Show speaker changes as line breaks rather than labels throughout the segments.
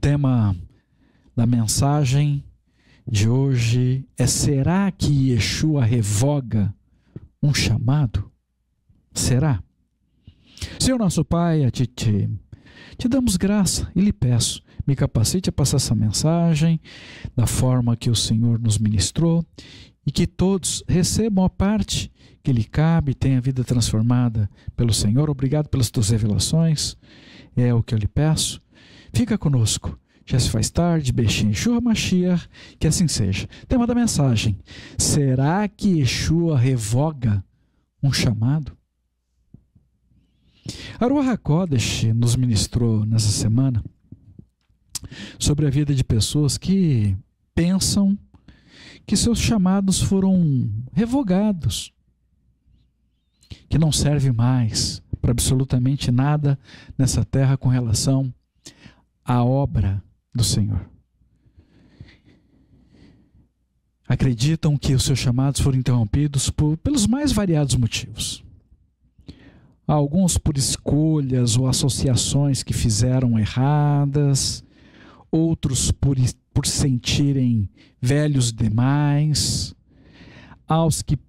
tema da mensagem de hoje é: será que Yeshua revoga um chamado? Será? Senhor nosso Pai, a Ti te damos graça e lhe peço, me capacite a passar essa mensagem da forma que o Senhor nos ministrou e que todos recebam a parte que lhe cabe e tenham a vida transformada pelo Senhor. Obrigado pelas tuas revelações, é o que eu lhe peço. Fica conosco, já se faz tarde, Bechim Yeshua Mashiach, que assim seja. Tema da mensagem: será que Yeshua revoga um chamado? A Ruach HaKodesh nos ministrou nessa semana sobre a vida de pessoas que pensam que seus chamados foram revogados, que não serve mais para absolutamente nada nessa terra com relação à obra do Senhor. Acreditam que os seus chamados foram interrompidos pelos mais variados motivos. Alguns por escolhas ou associações que fizeram erradas, outros por sentirem velhos demais, aos que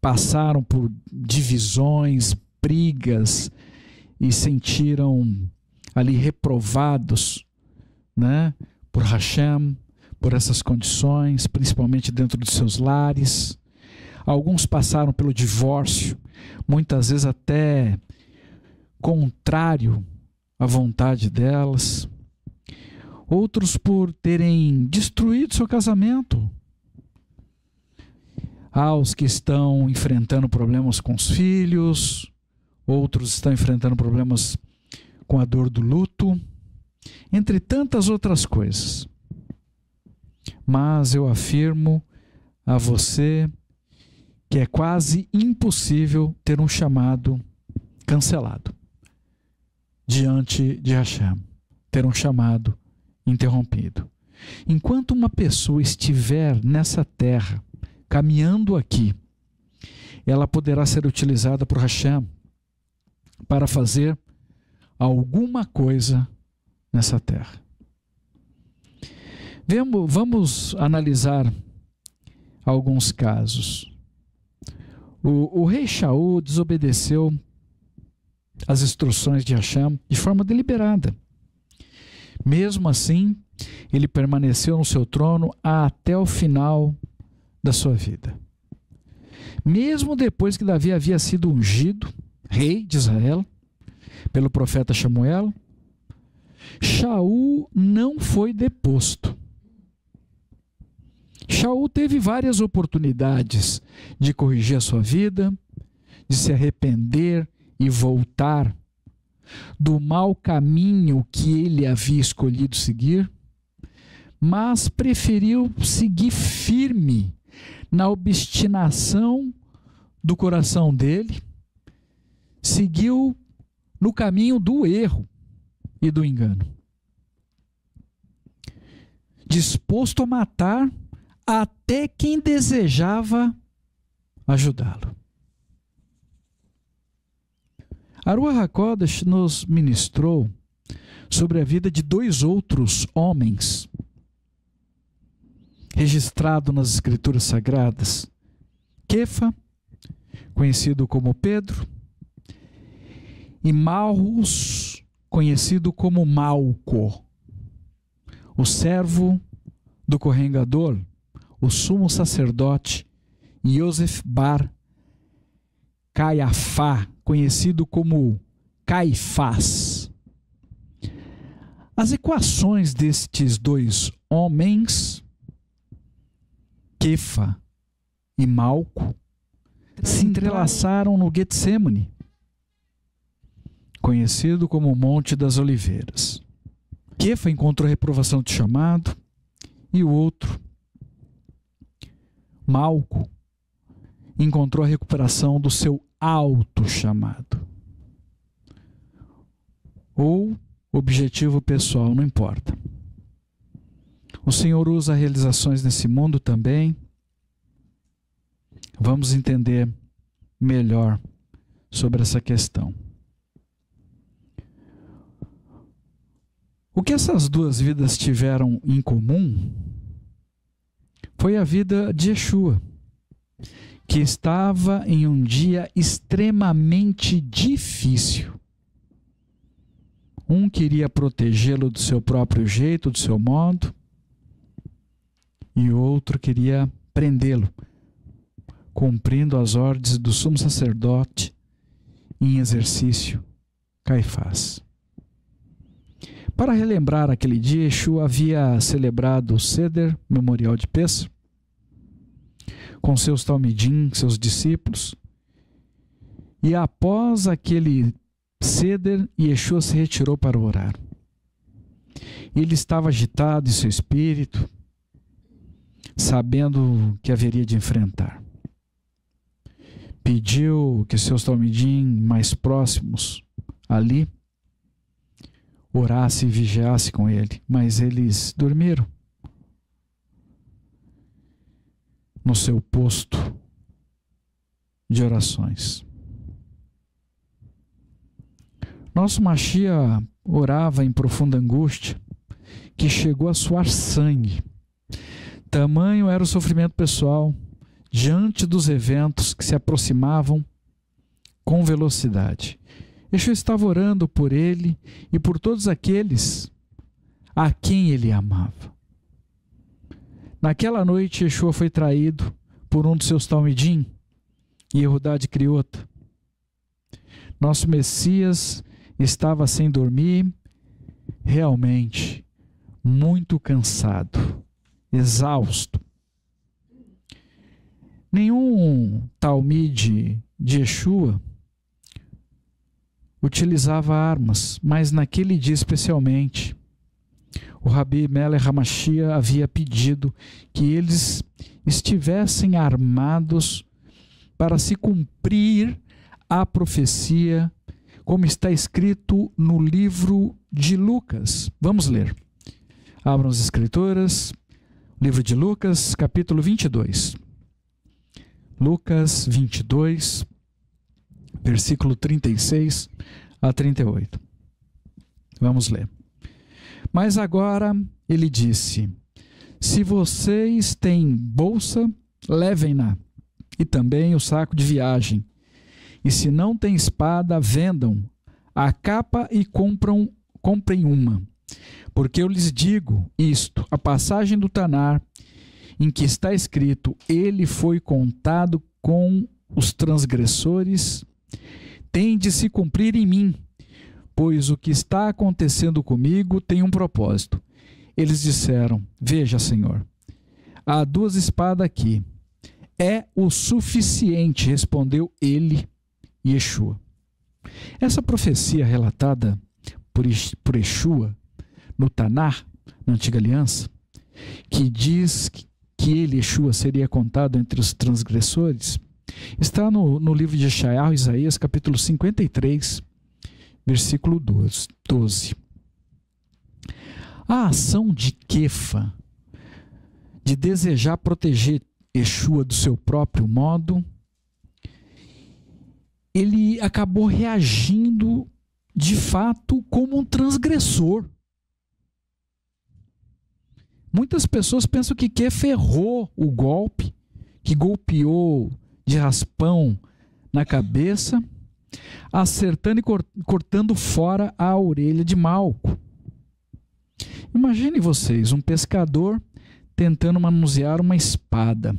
passaram por divisões, brigas e sentiram ali reprovados, né, por Hashem, por essas condições, principalmente dentro dos seus lares. Alguns passaram pelo divórcio, muitas vezes até contrário à vontade delas. Outros por terem destruído seu casamento. Há os que estão enfrentando problemas com os filhos, outros estão enfrentando problemas com a dor do luto, entre tantas outras coisas. Mas eu afirmo a você que é quase impossível ter um chamado cancelado diante de Hashem, ter um chamado interrompido. Enquanto uma pessoa estiver nessa terra, caminhando aqui, ela poderá ser utilizada por Hashem para fazer alguma coisa nessa terra. Vamos analisar alguns casos. O rei Shaul desobedeceu as instruções de Hashem de forma deliberada. Mesmo assim, ele permaneceu no seu trono até o final da sua vida. Mesmo depois que Davi havia sido ungido rei de Israel pelo profeta Samuel, Shaul não foi deposto. Shaul teve várias oportunidades de corrigir a sua vida, de se arrepender e voltar do mau caminho que ele havia escolhido seguir, mas preferiu seguir firme na obstinação do coração dele, seguiu no caminho do erro e do engano, disposto a matar até quem desejava ajudá-lo. A Ruach HaKodesh nos ministrou sobre a vida de dois outros homens registrados nas Escrituras Sagradas: Kefa, conhecido como Pedro, e Malchus, conhecido como Malco, o servo do Kohen Gadol, o sumo sacerdote Yosef bar Caiafá, conhecido como Caifás. As equações destes dois homens, Kefa e Malco, se entrelaçaram no Getsemane, conhecido como Monte das Oliveiras. Kefa encontrou reprovação de chamado e o outro, Malco, encontrou a recuperação do seu alto chamado. Ou objetivo pessoal, não importa. O Senhor usa realizações nesse mundo também. Vamos entender melhor sobre essa questão. O que essas duas vidas tiveram em comum foi a vida de Yeshua, que estava em um dia extremamente difícil. Um queria protegê-lo do seu próprio jeito, do seu modo, e o outro queria prendê-lo, cumprindo as ordens do sumo sacerdote em exercício, Caifás. Para relembrar aquele dia, Yeshua havia celebrado o Seder, memorial de Pêssar, com seus talmidim, seus discípulos, e após aquele Seder, Yeshua se retirou para orar. Ele estava agitado em seu espírito, sabendo o que haveria de enfrentar. Pediu que seus talmidim mais próximos ali orasse e vigiasse com ele, mas eles dormiram no seu posto de orações. Nosso Mashiach orava em profunda angústia, que chegou a suar sangue. Tamanho era o sofrimento pessoal diante dos eventos que se aproximavam com velocidade. Yeshua estava orando por ele e por todos aqueles a quem ele amava. Naquela noite, Yeshua foi traído por um dos seus talmidim, Yehudá de Criota. Nosso Messias estava sem dormir, realmente muito cansado, exausto. Nenhum talmide de Yeshua utilizava armas, mas naquele dia especialmente, o Rabi Melech HaMashiach havia pedido que eles estivessem armados para se cumprir a profecia, como está escrito no livro de Lucas. Vamos ler. Abram as Escrituras, livro de Lucas, capítulo 22. Lucas 22, versículo 36 a 38. Vamos ler. Mas agora ele disse: se vocês têm bolsa, levem-na, e também o saco de viagem. E se não têm espada, vendam a capa e comprem uma. Porque eu lhes digo isto: a passagem do Tanar, em que está escrito, ele foi contado com os transgressores, tem de se cumprir em mim, pois o que está acontecendo comigo tem um propósito. Eles disseram: veja, Senhor, há 2 espadas aqui. É o suficiente, respondeu ele, Yeshua. Essa profecia relatada por Yeshua no Tanar, na Antiga Aliança, que diz que ele, Yeshua, seria contado entre os transgressores, está no livro de Yeshayahu, Isaías, capítulo 53, versículo 12. A ação de Kefa, de desejar proteger Yeshua do seu próprio modo, ele acabou reagindo de fato como um transgressor. Muitas pessoas pensam que Kefa errou o golpe, que golpeou de raspão na cabeça, acertando e cortando fora a orelha de Malco. Imagine vocês, um pescador tentando manusear uma espada.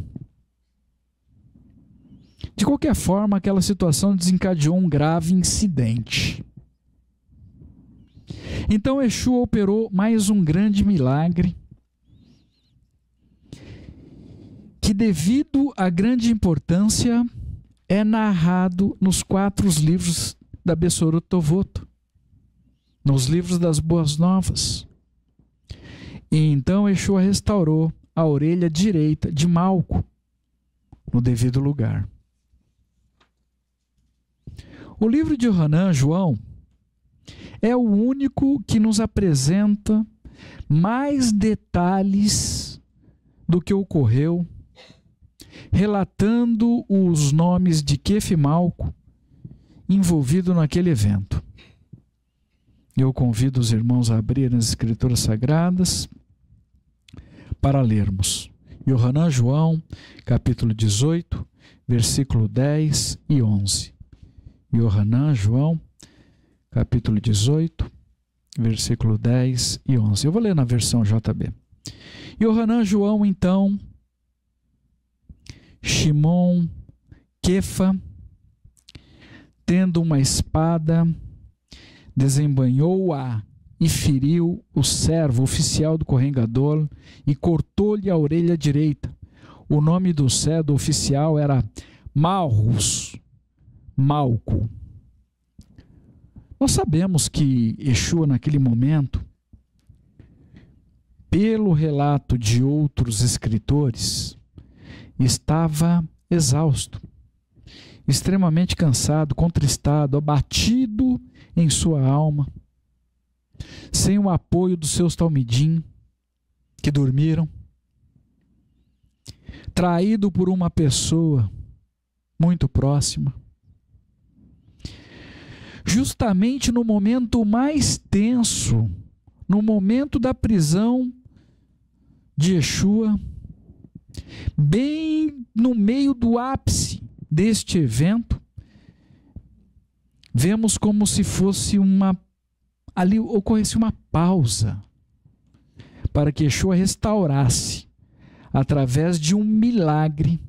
De qualquer forma, aquela situação desencadeou um grave incidente. Então Yeshua operou mais um grande milagre, que devido à grande importância é narrado nos 4 livros da Bessorot Tovot, nos livros das Boas Novas. E então Yeshua restaurou a orelha direita de Malco no devido lugar. O livro de Yohanan, João, é o único que nos apresenta mais detalhes do que ocorreu, relatando os nomes de Kefa e Malco envolvidos naquele evento. Eu convido os irmãos a abrirem as Escrituras Sagradas para lermos. Yohanan João, capítulo 18, versículo 10 e 11. Yohanan João, capítulo 18, versículo 10 e 11. Eu vou ler na versão JB. Yohanan João, então, Shimon, Quefa, tendo uma espada, desembainhou-a e feriu o servo oficial do Kohen Gadol e cortou-lhe a orelha direita. O nome do servo oficial era Malchus, Malco. Nós sabemos que Yeshua, naquele momento, pelo relato de outros escritores, estava exausto, extremamente cansado, contristado, abatido em sua alma, sem o apoio dos seus talmidim, que dormiram, traído por uma pessoa muito próxima. Justamente no momento mais tenso, no momento da prisão de Yeshua, bem no meio do ápice deste evento, vemos como se fosse ali ocorresse uma pausa para que Yeshua restaurasse, através de um milagre,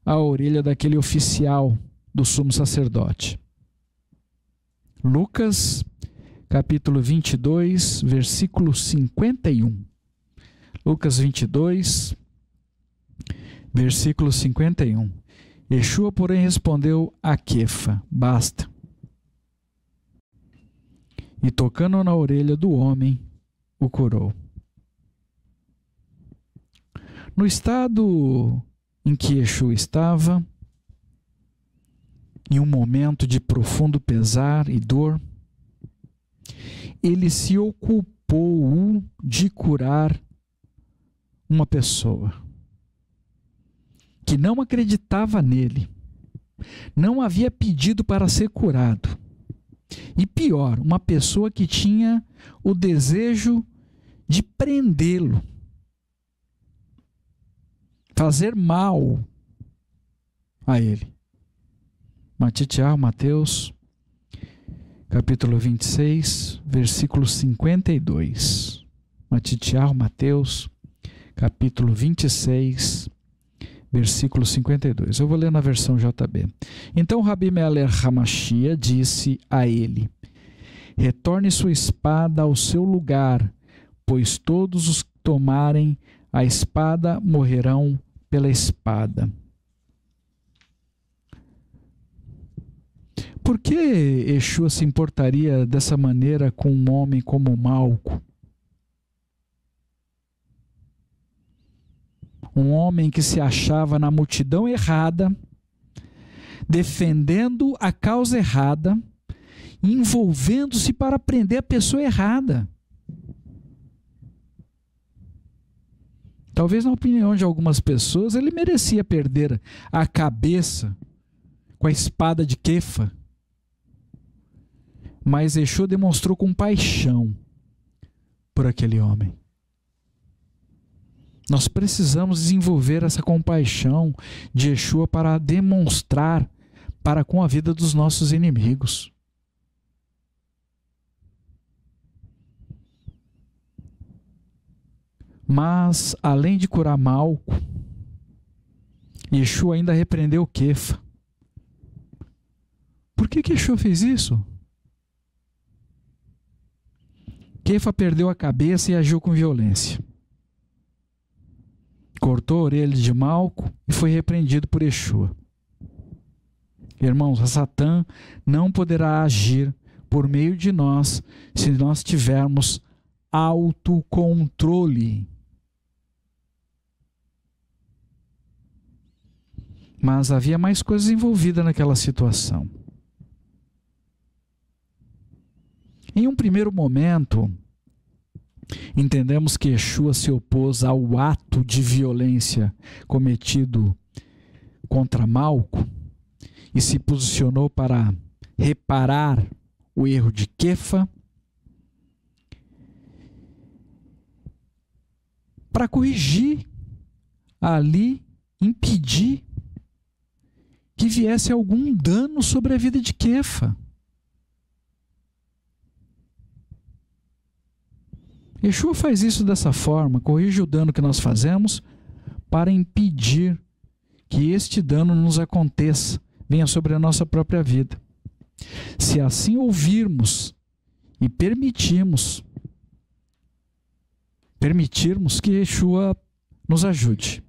a orelha daquele oficial do sumo sacerdote. Lucas, capítulo 22, versículo 51. Lucas 22, versículo 51. Yeshua, porém, respondeu a Quefa: basta. E tocando na orelha do homem, o curou. No estado em que Yeshua estava, em um momento de profundo pesar e dor, ele se ocupou de curar uma pessoa que não acreditava nele, não havia pedido para ser curado. E pior, uma pessoa que tinha o desejo de prendê-lo, fazer mal a ele. Mateus, capítulo 26, versículo 52. Mateus, capítulo 26, versículo 52. Eu vou ler na versão JB. Então Rabi Meler Hamashia disse a ele: retorne sua espada ao seu lugar, pois todos os que tomarem a espada morrerão pela espada. Por que Yeshua se importaria dessa maneira com um homem como Malco? Um homem que se achava na multidão errada, defendendo a causa errada, envolvendo-se para prender a pessoa errada. Talvez, na opinião de algumas pessoas, ele merecia perder a cabeça com a espada de Quefa. Mas Yeshua demonstrou compaixão por aquele homem. Nós precisamos desenvolver essa compaixão de Yeshua para demonstrar para com a vida dos nossos inimigos. Mas, além de curar Malco, Yeshua ainda repreendeu Quefa. Por que Yeshua fez isso? Quefa perdeu a cabeça e agiu com violência. Cortou a orelha de Malco e foi repreendido por Yeshua. Irmãos, a Satã não poderá agir por meio de nós se nós tivermos autocontrole. Mas havia mais coisas envolvidas naquela situação. Em um primeiro momento, entendemos que Yeshua se opôs ao ato de violência cometido contra Malco e se posicionou para reparar o erro de Quefa para corrigir ali, impedir que viesse algum dano sobre a vida de Quefa. Yeshua faz isso dessa forma, corrige o dano que nós fazemos para impedir que este dano nos aconteça, venha sobre a nossa própria vida. Se assim ouvirmos e permitirmos que Yeshua nos ajude.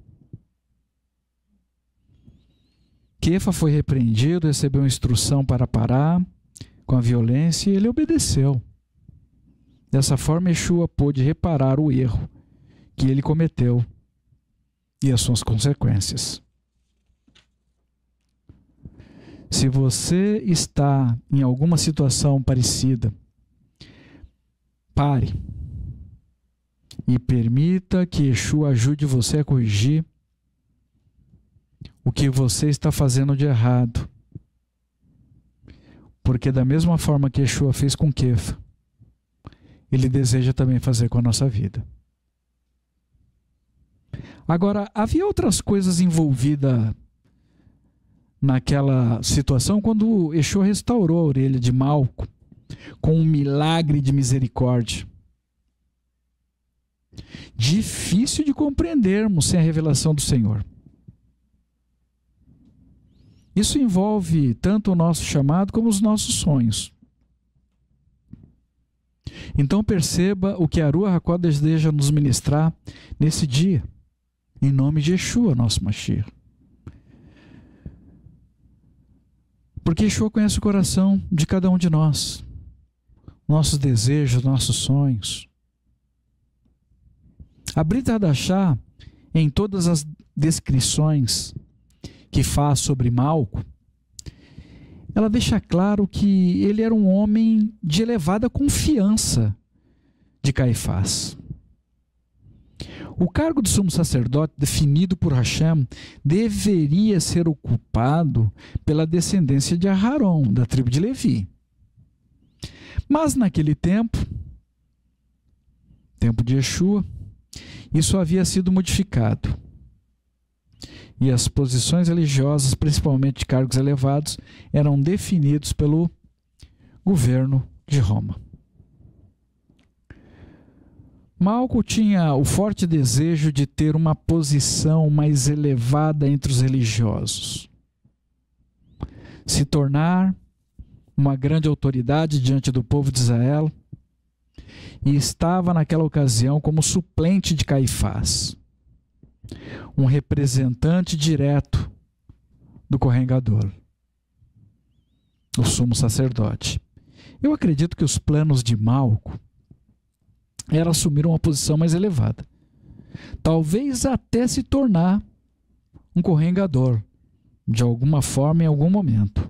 Quefa foi repreendido, recebeu instrução para parar com a violência e ele obedeceu. Dessa forma, Yeshua pôde reparar o erro que ele cometeu e as suas consequências. Se você está em alguma situação parecida, pare e permita que Yeshua ajude você a corrigir o que você está fazendo de errado. Porque da mesma forma que Yeshua fez com Quefa, Ele deseja também fazer com a nossa vida. Agora, havia outras coisas envolvidas naquela situação quando Yeshua restaurou a orelha de Malco com um milagre de misericórdia. Difícil de compreendermos sem a revelação do Senhor. Isso envolve tanto o nosso chamado como os nossos sonhos. Então perceba o que a Ruach HaKodesh deseja nos ministrar nesse dia, em nome de Yeshua, nosso Mashiach. Porque Yeshua conhece o coração de cada um de nós, nossos desejos, nossos sonhos. A Brit Hadashah, em todas as descrições que faz sobre Malco, ela deixa claro que ele era um homem de elevada confiança de Caifás. O cargo de sumo sacerdote, definido por Hashem, deveria ser ocupado pela descendência de Aharon, da tribo de Levi. Mas naquele tempo de Yeshua, isso havia sido modificado. E as posições religiosas, principalmente de cargos elevados, eram definidos pelo governo de Roma. Malco tinha o forte desejo de ter uma posição mais elevada entre os religiosos, se tornar uma grande autoridade diante do povo de Israel, e estava naquela ocasião como suplente de Caifás, um representante direto do Kohen Gadol, o sumo sacerdote. Eu acredito que os planos de Malco era assumir uma posição mais elevada, talvez até se tornar um Kohen Gadol, de alguma forma, em algum momento.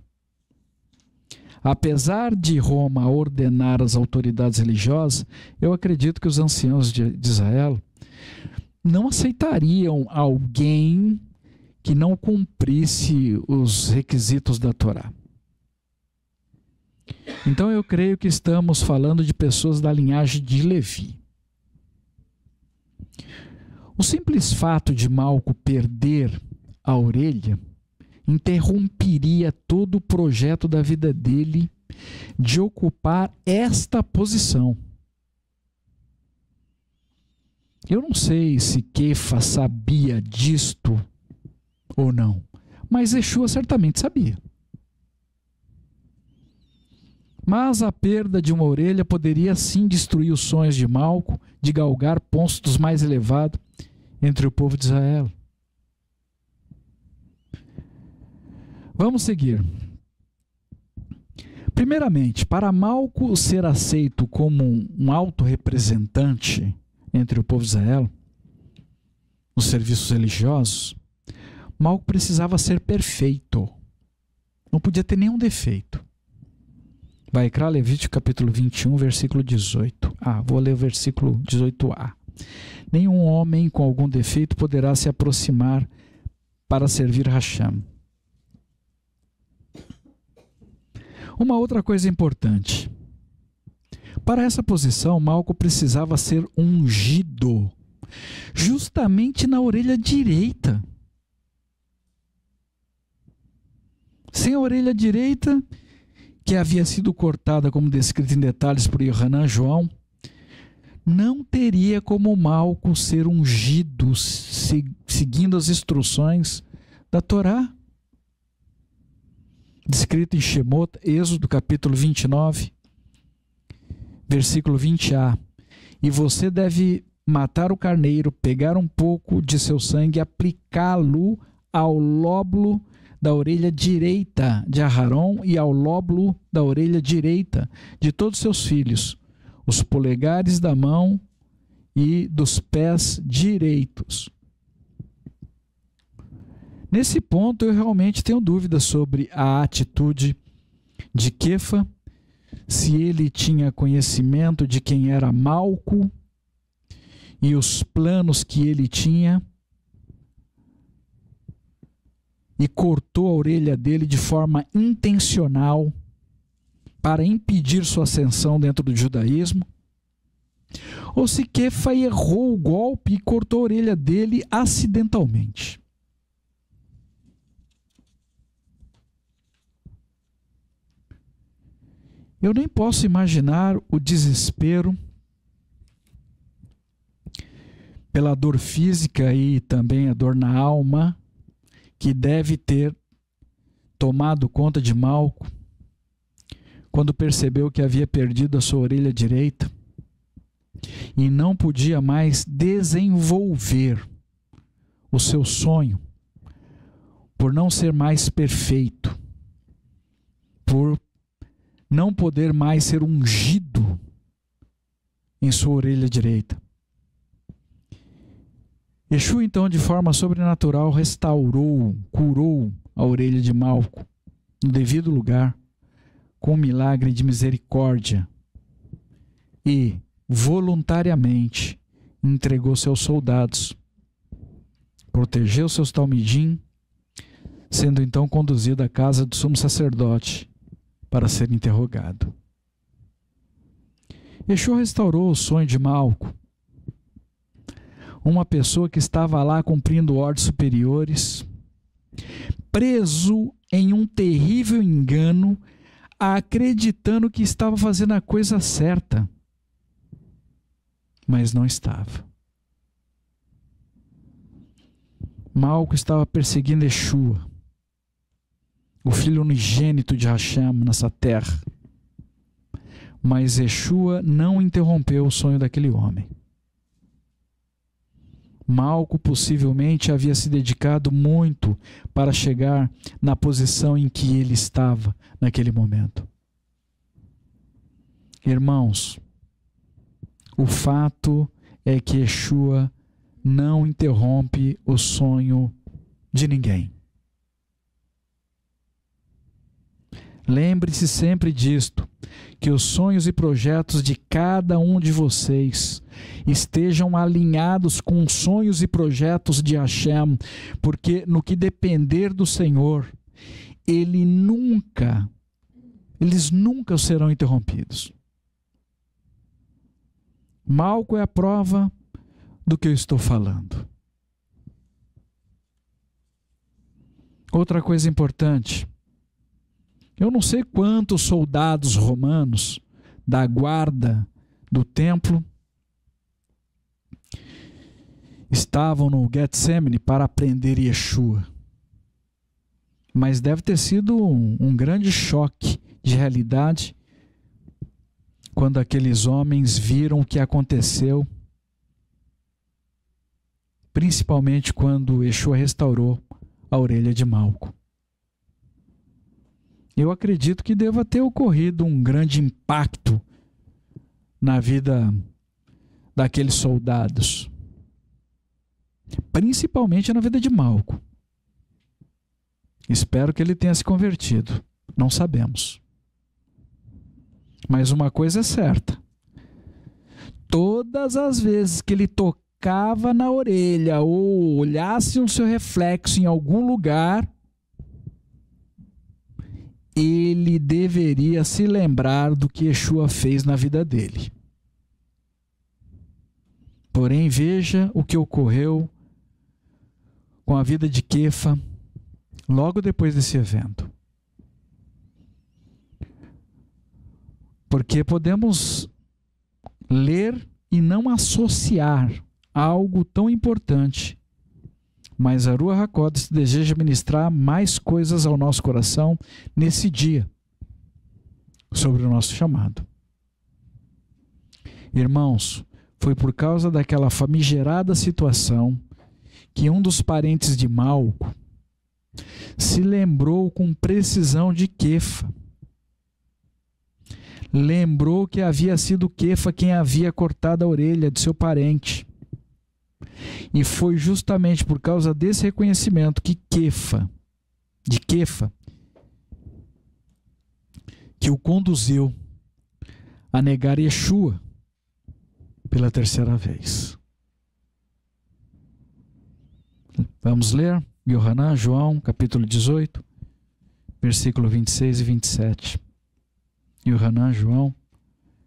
Apesar de Roma ordenar as autoridades religiosas, eu acredito que os anciãos de Israel não aceitariam alguém que não cumprisse os requisitos da Torá. Então eu creio que estamos falando de pessoas da linhagem de Levi. O simples fato de Malco perder a orelha interromperia todo o projeto da vida dele de ocupar esta posição. Eu não sei se Quefa sabia disto ou não, mas Yeshua certamente sabia. Mas a perda de uma orelha poderia sim destruir os sonhos de Malco de galgar postos mais elevados entre o povo de Israel. Vamos seguir. Primeiramente, para Malco ser aceito como um alto representante entre o povo de Israel, nos serviços religiosos, Malco precisava ser perfeito. Não podia ter nenhum defeito. Vaikra, Levítico capítulo 21, versículo 18. Vou ler o versículo 18a. Nenhum homem com algum defeito poderá se aproximar para servir Hashem. Uma outra coisa importante. Para essa posição, Malco precisava ser ungido justamente na orelha direita. Sem a orelha direita, que havia sido cortada, como descrito em detalhes por Yohanan João, não teria como Malco ser ungido seguindo as instruções da Torá. Descrito em Shemot, Êxodo capítulo 29, versículo 20a. E você deve matar o carneiro, pegar um pouco de seu sangue e aplicá-lo ao lóbulo da orelha direita de Aharon e ao lóbulo da orelha direita de todos seus filhos, os polegares da mão e dos pés direitos. Nesse ponto eu realmente tenho dúvidas sobre a atitude de Quefa, se ele tinha conhecimento de quem era Malco e os planos que ele tinha, e cortou a orelha dele de forma intencional para impedir sua ascensão dentro do judaísmo, ou se Quefa errou o golpe e cortou a orelha dele acidentalmente. Eu nem posso imaginar o desespero pela dor física e também a dor na alma que deve ter tomado conta de Malco quando percebeu que havia perdido a sua orelha direita e não podia mais desenvolver o seu sonho por não ser mais perfeito, por não poder mais ser ungido em sua orelha direita. Yeshua, então, de forma sobrenatural, restaurou, curou a orelha de Malco no devido lugar, com um milagre de misericórdia, e voluntariamente entregou seus soldados, protegeu seus talmidim, sendo então conduzido à casa do sumo sacerdote para ser interrogado. Yeshua restaurou o sonho de Malco, uma pessoa que estava lá cumprindo ordens superiores, preso em um terrível engano, acreditando que estava fazendo a coisa certa, mas não estava. Malco estava perseguindo Yeshua, o filho unigênito de Hashem nessa terra, mas Yeshua não interrompeu o sonho daquele homem. Malco possivelmente havia se dedicado muito para chegar na posição em que ele estava naquele momento. Irmãos, o fato é que Yeshua não interrompe o sonho de ninguém. Lembre-se sempre disto, que os sonhos e projetos de cada um de vocês estejam alinhados com os sonhos e projetos de Hashem, porque no que depender do Senhor, eles nunca serão interrompidos. Malco é a prova do que eu estou falando. Outra coisa importante, eu não sei quantos soldados romanos da guarda do templo estavam no Getsemane para prender Yeshua. Mas deve ter sido um grande choque de realidade quando aqueles homens viram o que aconteceu, principalmente quando Yeshua restaurou a orelha de Malco. Eu acredito que deva ter ocorrido um grande impacto na vida daqueles soldados, principalmente na vida de Malco. Espero que ele tenha se convertido, não sabemos. Mas uma coisa é certa, todas as vezes que ele tocava na orelha ou olhasse o seu reflexo em algum lugar, ele deveria se lembrar do que Yeshua fez na vida dele. Porém, veja o que ocorreu com a vida de Quefa logo depois desse evento. Porque podemos ler e não associar algo tão importante, mas a Ruach HaKodesh deseja ministrar mais coisas ao nosso coração nesse dia, sobre o nosso chamado. Irmãos, foi por causa daquela famigerada situação que um dos parentes de Malco se lembrou com precisão de Quefa. Lembrou que havia sido Quefa quem havia cortado a orelha de seu parente. E foi justamente por causa desse reconhecimento que Quefa, que o conduziu a negar Yeshua pela terceira vez. Vamos ler Yohanan, João, capítulo 18, versículo 26 e 27. Yohanan, João,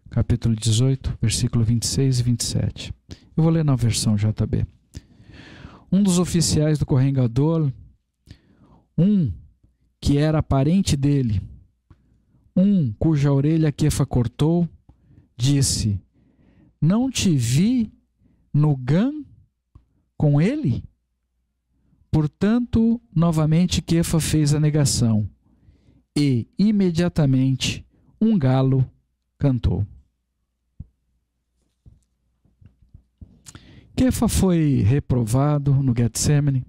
capítulo 18, versículo 26 e 27. Eu vou ler na versão JB. Um dos oficiais do Kohen Gadol, que era parente dele, cuja orelha Quefa cortou, disse: não te vi no Gan com ele? Portanto, novamente Quefa fez a negação, e imediatamente um galo cantou. Quefa foi reprovado no Getsemane.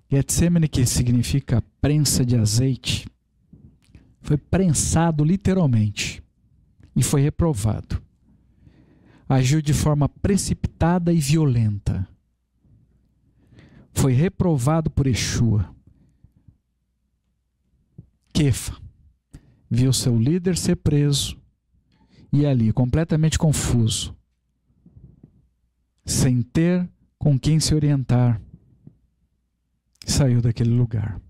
Getsemane, que significa prensa de azeite, foi prensado literalmente e foi reprovado. Agiu de forma precipitada e violenta. Foi reprovado por Yeshua. Quefa viu seu líder ser preso e ali, completamente confuso, sem ter com quem se orientar, saiu daquele lugar.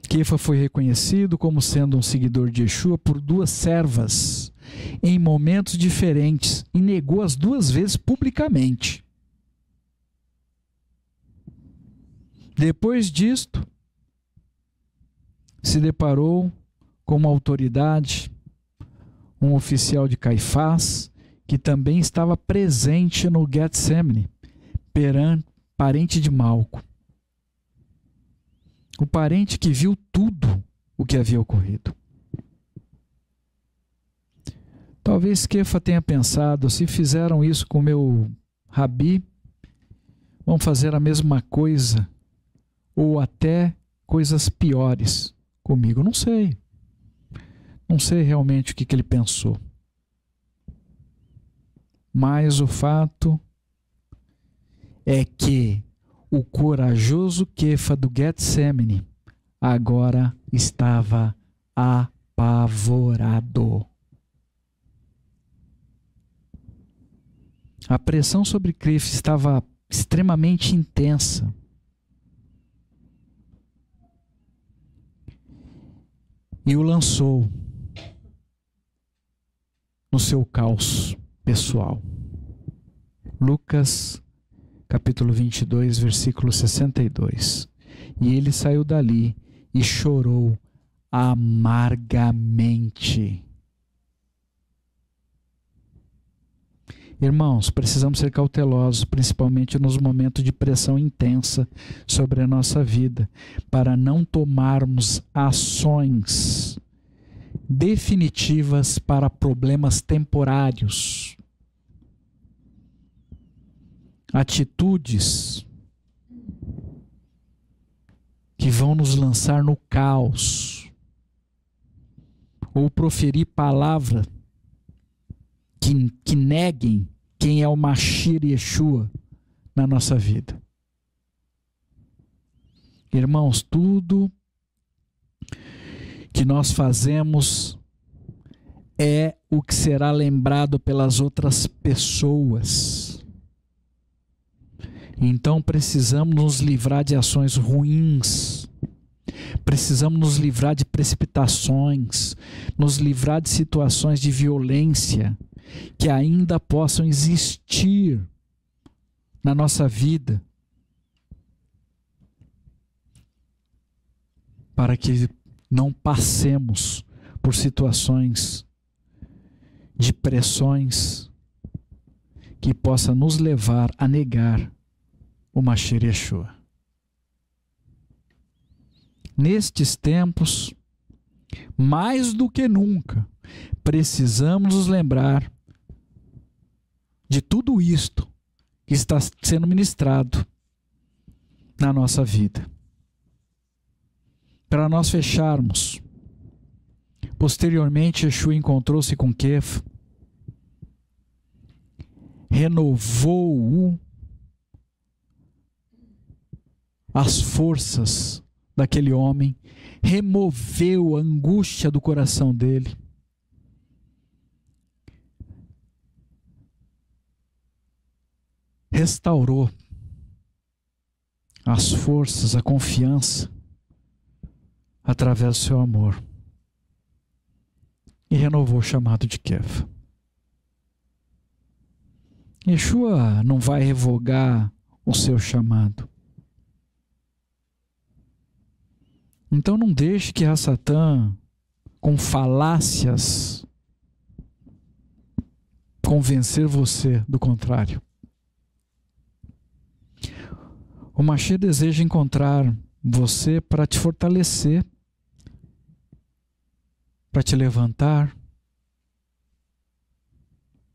Quefa foi reconhecido como sendo um seguidor de Yeshua por duas servas em momentos diferentes e negou as duas vezes publicamente. Depois disto, se deparou com uma autoridade, um oficial de Caifás, que também estava presente no Getsemane, parente de Malco. O parente que viu tudo o que havia ocorrido. Talvez Quefa tenha pensado: se fizeram isso com meu rabi, vão fazer a mesma coisa, ou até coisas piores comigo. Não sei. Não sei realmente o que ele pensou. Mas o fato é que o corajoso Quefa do Getsemane agora estava apavorado. A pressão sobre Quefa estava extremamente intensa. E o lançou no seu caos pessoal. Lucas capítulo 22, versículo 62. E ele saiu dali e chorou amargamente. Irmãos, precisamos ser cautelosos, principalmente nos momentos de pressão intensa sobre a nossa vida, para não tomarmos ações definitivas para problemas temporários. Atitudes que vão nos lançar no caos, ou proferir palavras que neguem quem é o Mashiach Yeshua na nossa vida. Irmãos, tudo que nós fazemos é o que será lembrado pelas outras pessoas. Então precisamos nos livrar de ações ruins, precisamos nos livrar de precipitações, nos livrar de situações de violência que ainda possam existir na nossa vida, para que não passemos por situações de pressões que possa nos levar a negar o Mashiach Yeshua. Nestes tempos, mais do que nunca, precisamos nos lembrar de tudo isto que está sendo ministrado na nossa vida. Para nós fecharmos, posteriormente Yeshua encontrou-se com Kefa, renovou as forças daquele homem, removeu a angústia do coração dele. Restaurou as forças, a confiança, através do seu amor. E renovou o chamado de Kefa. Yeshua não vai revogar o seu chamado. Então não deixe que Satã, com falácias, convencer você do contrário. O Mashiach deseja encontrar você para te fortalecer, para te levantar,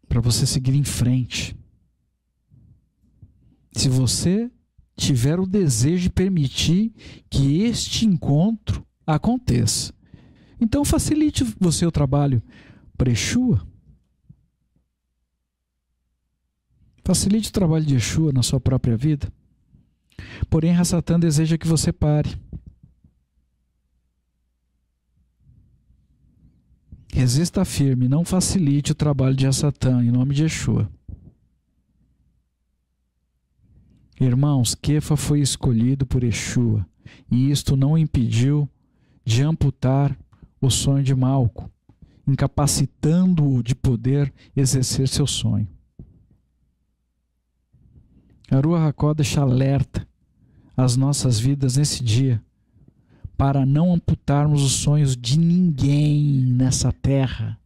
para você seguir em frente. Se você tiver o desejo de permitir que este encontro aconteça, então facilite você o trabalho para Yeshua. Facilite o trabalho de Yeshua na sua própria vida. Porém, Satã deseja que você pare. Resista firme, não facilite o trabalho de Satã, em nome de Yeshua. Irmãos, Kefa foi escolhido por Yeshua, e isto não o impediu de amputar o sonho de Malco, incapacitando-o de poder exercer seu sonho. A Ruach HaKodesh alerta as nossas vidas nesse dia para não amputarmos os sonhos de ninguém nessa terra,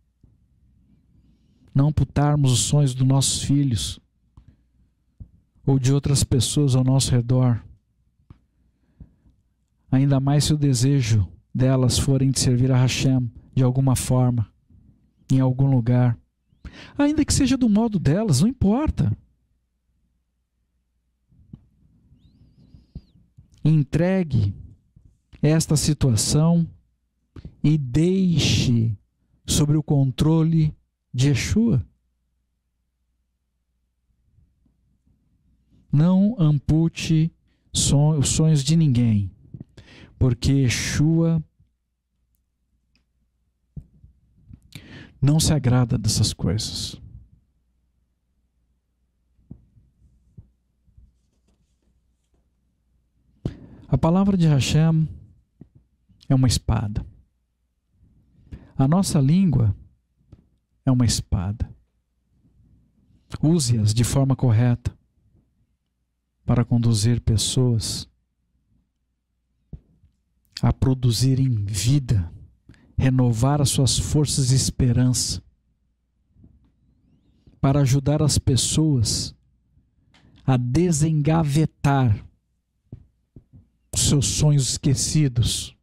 não amputarmos os sonhos dos nossos filhos ou de outras pessoas ao nosso redor, ainda mais se o desejo delas forem de servir a Hashem de alguma forma, em algum lugar, ainda que seja do modo delas, não importa. Entregue esta situação e deixe sob o controle de Yeshua. Não ampute os sonhos de ninguém, porque Yeshua não se agrada dessas coisas. A palavra de Hashem é uma espada. A nossa língua é uma espada. Use-as de forma correta para conduzir pessoas a produzirem vida, renovar as suas forças de esperança, para ajudar as pessoas a desengavetar seus sonhos esquecidos.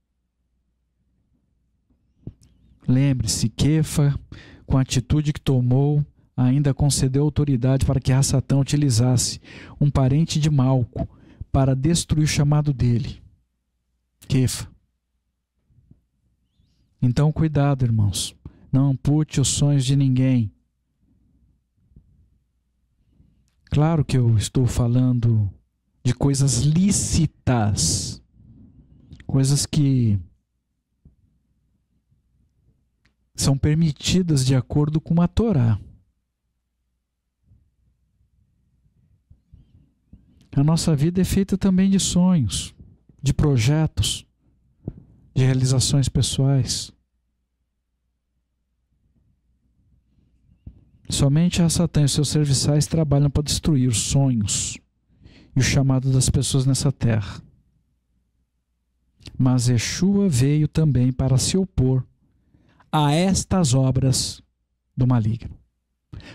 Lembre-se, Kefa, com a atitude que tomou, ainda concedeu autoridade para que Satã utilizasse um parente de Malco para destruir o chamado dele, Kefa. Então, cuidado, irmãos. Não ampute os sonhos de ninguém. Claro que eu estou falando de coisas lícitas, coisas que são permitidas de acordo com a Torá. A nossa vida é feita também de sonhos, de projetos, de realizações pessoais. Somente a Satã e seus serviçais trabalham para destruir os sonhos e o chamado das pessoas nessa terra. Mas Yeshua veio também para se opor a estas obras do maligno.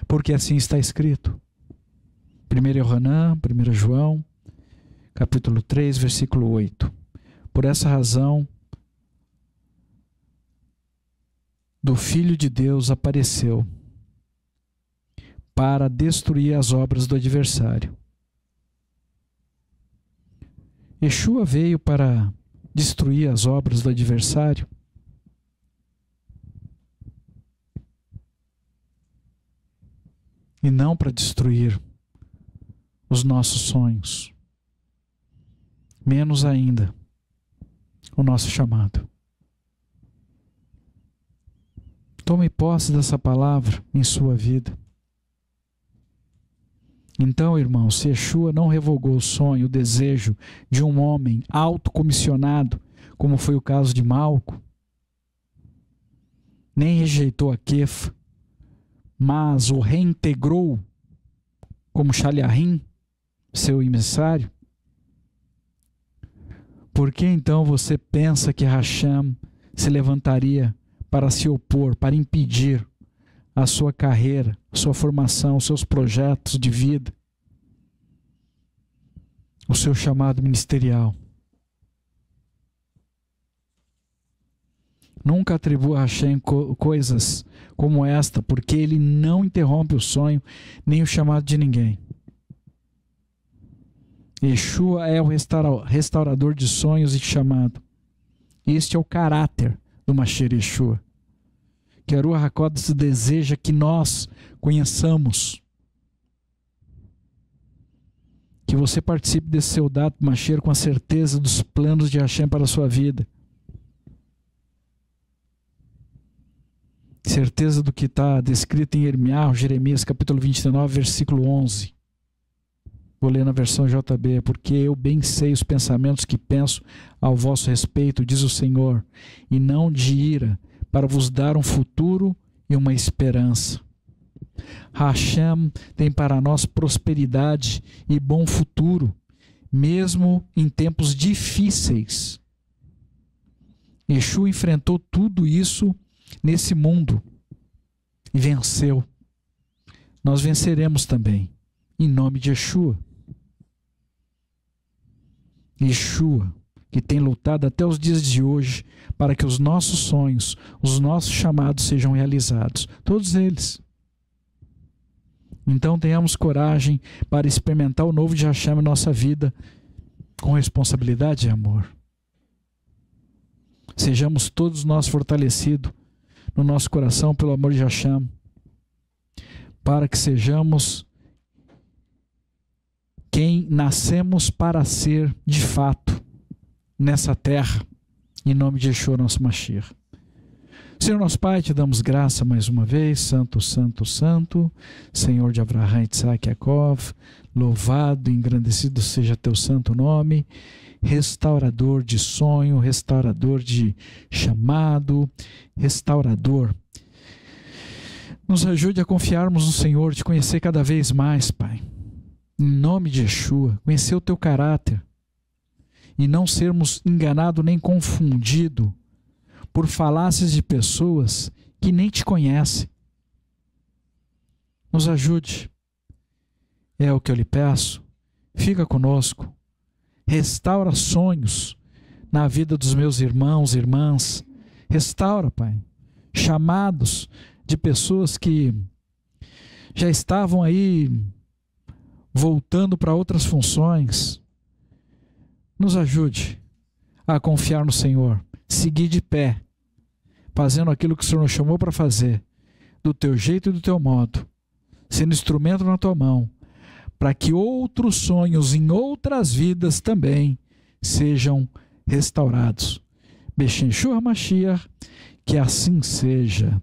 Porque assim está escrito. 1 Yohanan, 1 João, capítulo 3, versículo 8. Por essa razão, do Filho de Deus apareceu para destruir as obras do adversário. Yeshua veio para destruir as obras do adversário. E não para destruir os nossos sonhos. Menos ainda, o nosso chamado. Tome posse dessa palavra em sua vida. Então, irmãos, se Yeshua não revogou o sonho, o desejo de um homem autocomissionado, como foi o caso de Malco, nem rejeitou a Quefa, mas o reintegrou como Shaliahim, seu emissário, por que então você pensa que Hashem se levantaria para se opor, para impedir a sua carreira, a sua formação, os seus projetos de vida, o seu chamado ministerial? Nunca atribua a Hashem coisas como esta, porque ele não interrompe o sonho nem o chamado de ninguém. Yeshua é o restaurador de sonhos e de chamado. Este é o caráter do Mashiach Yeshua, que a Ruach HaKodesh deseja que nós conheçamos. Que você participe desse seu dado Mashiach com a certeza dos planos de Hashem para a sua vida. Certeza do que está descrito em Jeremias capítulo 29, versículo 11. Vou ler na versão JB. Porque eu bem sei os pensamentos que penso ao vosso respeito, diz o Senhor, e não de ira, para vos dar um futuro e uma esperança. Hashem tem para nós prosperidade e bom futuro, mesmo em tempos difíceis. Yeshua enfrentou tudo isso nesse mundo e venceu. Nós venceremos também, em nome de Yeshua. Yeshua, que tem lutado até os dias de hoje para que os nossos sonhos, os nossos chamados sejam realizados, todos eles. Então tenhamos coragem para experimentar o novo de Hashem em nossa vida com responsabilidade e amor. Sejamos todos nós fortalecidos no nosso coração pelo amor de Hashem, para que sejamos quem nascemos para ser de fato nessa terra, em nome de Yeshua, nosso Mashiach. Senhor nosso Pai, te damos graça mais uma vez, Santo, Santo, Santo, Senhor de Abraham, Isaac e Jacob, louvado e engrandecido seja teu santo nome, restaurador de sonho, restaurador de chamado, restaurador. Nos ajude a confiarmos no Senhor, te conhecer cada vez mais, Pai. Em nome de Yeshua, conhecer o teu caráter e não sermos enganados nem confundidos por falácias de pessoas que nem te conhecem. Nos ajude. É o que eu lhe peço. Fica conosco. Restaura sonhos na vida dos meus irmãos e irmãs. Restaura, Pai, chamados de pessoas que já estavam aí voltando para outras funções. Nos ajude a confiar no Senhor, seguir de pé, fazendo aquilo que o Senhor nos chamou para fazer, do teu jeito e do teu modo, sendo instrumento na tua mão, para que outros sonhos em outras vidas também sejam restaurados. Beshem Yeshua Mashiach, que assim seja.